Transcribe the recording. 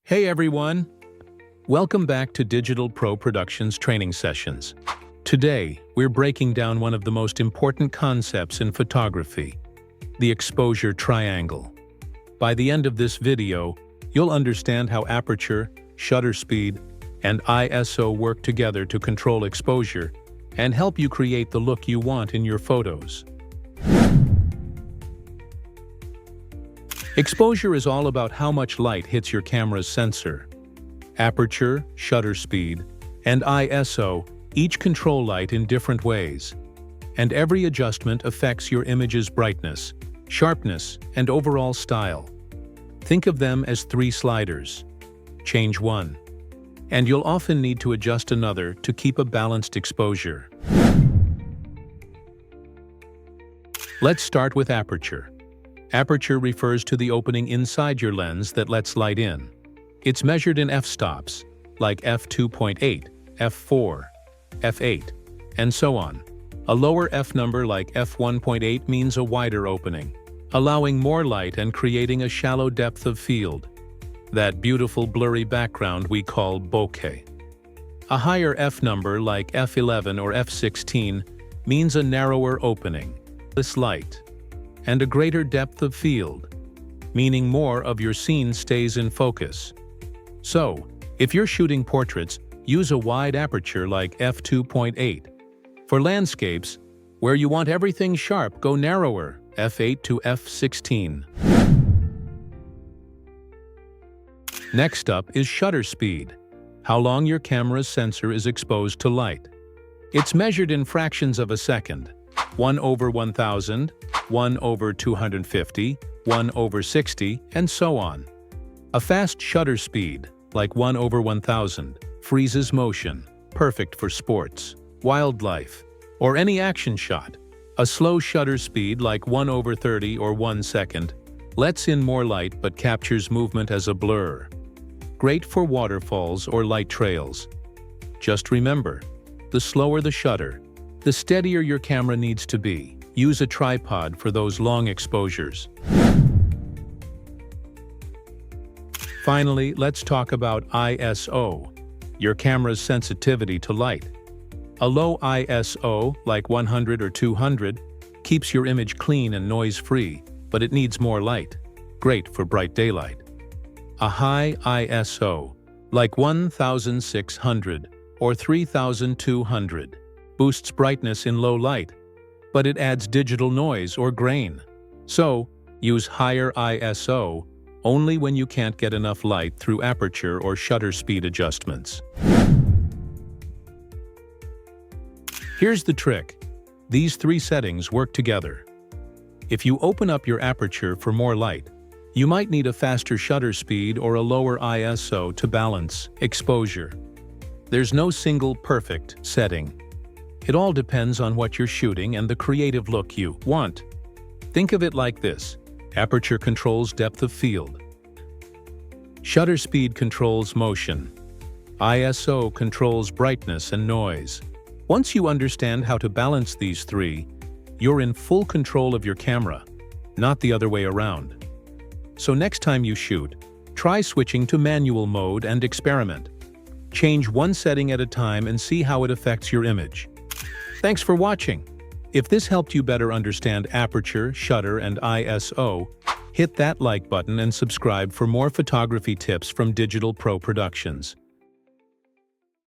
Hey everyone! Welcome back to Digital Pro Productions training sessions. Today, we're breaking down one of the most important concepts in photography, the exposure triangle. By the end of this video, you'll understand how aperture, shutter speed, and ISO work together to control exposure and help you create the look you want in your photos. Exposure is all about how much light hits your camera's sensor. Aperture, shutter speed, and ISO each control light in different ways, and every adjustment affects your image's brightness, sharpness, and overall style. Think of them as three sliders. Change one, and you'll often need to adjust another to keep a balanced exposure. Let's start with aperture. Aperture refers to the opening inside your lens that lets light in. It's measured in f-stops, like f2.8, f4, f8, and so on. A lower f number like f1.8 means a wider opening, allowing more light and creating a shallow depth of field. That beautiful blurry background we call bokeh. A higher f number like f11 or f16 means a narrower opening, less light, and a greater depth of field, meaning more of your scene stays in focus. So, if you're shooting portraits, use a wide aperture like f2.8. For landscapes, where you want everything sharp, go narrower, f8 to f16. Next up is shutter speed, how long your camera's sensor is exposed to light. It's measured in fractions of a second, 1/1000, 1/250, 1/60, and so on. A fast shutter speed, like 1/1000, freezes motion, perfect for sports, wildlife, or any action shot. A slow shutter speed, like 1/30 or 1 second, lets in more light but captures movement as a blur. Great for waterfalls or light trails. Just remember, the slower the shutter, the steadier your camera needs to be. Use a tripod for those long exposures. Finally, let's talk about ISO, your camera's sensitivity to light. A low ISO, like 100 or 200, keeps your image clean and noise-free, but it needs more light. Great for bright daylight. A high ISO, like 1600 or 3200, boosts brightness in low light, but it adds digital noise or grain. So, use higher ISO only when you can't get enough light through aperture or shutter speed adjustments. Here's the trick. These three settings work together. If you open up your aperture for more light, you might need a faster shutter speed or a lower ISO to balance exposure. There's no single perfect setting. It all depends on what you're shooting and the creative look you want. Think of it like this. Aperture controls depth of field. Shutter speed controls motion. ISO controls brightness and noise. Once you understand how to balance these three, you're in full control of your camera, not the other way around. So next time you shoot, try switching to manual mode and experiment. Change one setting at a time and see how it affects your image. Thanks for watching. If this helped you better understand aperture, shutter, and ISO, hit that like button and subscribe for more photography tips from Digital Pro Productions.